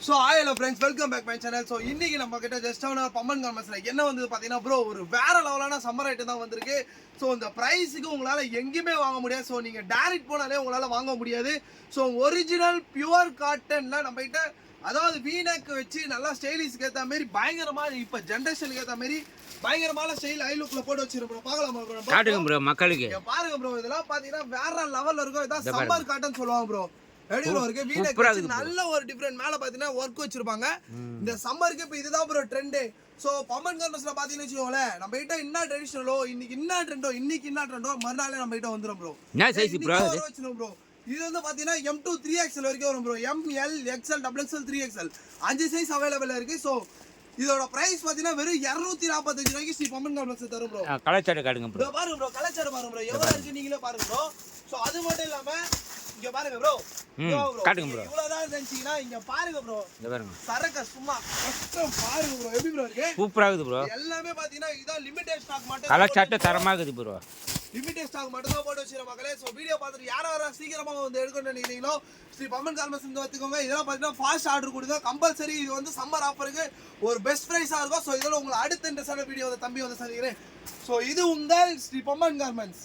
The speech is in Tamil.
So hi hello friends, welcome back my channel. So இன்னைக்கு நம்ம கிட்ட ஜஸ்ட் ஆன பம்மன் கார்மெண்ட்ஸ்ல என்ன வந்து பாத்தீங்கன்னா ப்ரோ ஒரு வேற லெவலான சம்மர் ஐட்டம் தான் வந்திருக்கு. ஸோ இந்த ப்ரைஸுக்கு உங்களால எங்கேயுமே வாங்க முடியாது. ஸோ நீங்க டைரக்ட் போனாலே உங்களால வாங்க முடியாது. ஸோ ஒரிஜினல் பியூர் காட்டன்ல நம்ம கிட்ட அதாவது வீனக் வச்சு நல்லா ஸ்டைலிஷ்க்கு ஏற்ற மாதிரி பயங்கரமா இப்ப ஜென்ரேஷனுக்கு ஏற்ற மாதிரி பயங்கரமான ஸ்டைல் ஐ லுக்ல போட்டு வச்சிருக்கோம். பார்க்கலாமா ப்ரோ? காட்டுங்க ப்ரோ மக்களுக்கு. பாருங்க ப்ரோ, இதெல்லாம் பாத்தீங்கன்னா வேற லெவல்ல இருக்கும். இதான் சம்மர் காட்டன் சொல்லுவாங்க ப்ரோ. நல்ல ஒரு டிஃபரெண்ட் மேல பாத்தீங்கன்னா ஒர்க் வச்சிருப்பாங்க. இந்த சம்மருக்கு இப்ப இதுதான் ப்ரோ ட்ரெண்ட். சோ பம்மன் கார்மெண்ட்ஸ்ல பாத்தீங்கன்னு வச்சுக்கோங்களேன், நம்ம கிட்ட என்ன ட்ரெடிஷனலோ இன்னைக்கு என்ன ட்ரெண்டோ மறுநாளே நம்ம கிட்ட வந்துரும் ப்ரோ. என்ன சைஸ் ப்ரோ வச்சிரும் ப்ரோ. இது வந்து பாத்தீங்கன்னா M2 3XL வரைக்கும் வரும் bro. ML XL XXL 3XL 5 size அவைலபிளா இருக்கு. சோ இதோட பிரைஸ் பாத்தீங்கன்னா வெறும் 245 ரூபாய்க்கு ஸ்ரீ பம்மன் கார்மெண்ட்ஸ் தரும் ப்ரோ. கலச்சாடு காட்டுங்க ப்ரோ. பாருங்க ப்ரோ, கலச்சாடு பாருங்க ப்ரோ, எவ்வளவு இருக்கு நீங்களே பாருங்க ப்ரோ. சோ அது மட்டும் இல்லாம இங்க பாருங்க ப்ரோ, காட்டுங்க ப்ரோ. இவ்வளவுதான் நினைச்சீங்கன்னா இங்க பாருங்க ப்ரோ, இங்க பாருங்க சரக்கு சும்மா கஷ்டம் பாருங்க ப்ரோ. எப்படி ப்ரோ இருக்கு? சூப்பரா இருக்குது ப்ரோ. எல்லாமே பாத்தீங்கன்னா இதான் லிமிடெட் ஸ்டாக் மட்டும். கலச்சாட்டு தரமா இருக்குது ப்ரோ. லிமிடெட் ஸ்டாக் மட்டும் தான் போட்டு வச்சிருக்க மக்களே. சோ வீடியோ பார்த்துட்டு யாரா சீக்கிரமா வந்து எடுக்கணும்னு நினைக்கிறீங்களோ ஸ்ரீ பம்மன் கார்மெண்ட்ஸ் இங்க வந்துக்கோங்க. இதெல்லாம் பாத்தீங்கன்னா ஃபாஸ்ட் ஆர்டர் கொடுங்க கம்பல்சரி. இது வந்து சம்மர் ஆஃபருக்கு ஒரு பெஸ்ட் பிரைஸா இருக்கும். சோ இதெல்லாம் உங்களுக்கு அடுத்த இன்ட்ரெஸ்டான வீடியோ தம்பி வந்து சந்திக்கிறேன். சோ இது உங்கள் ஸ்ரீ பம்மன் கார்மெண்ட்ஸ்.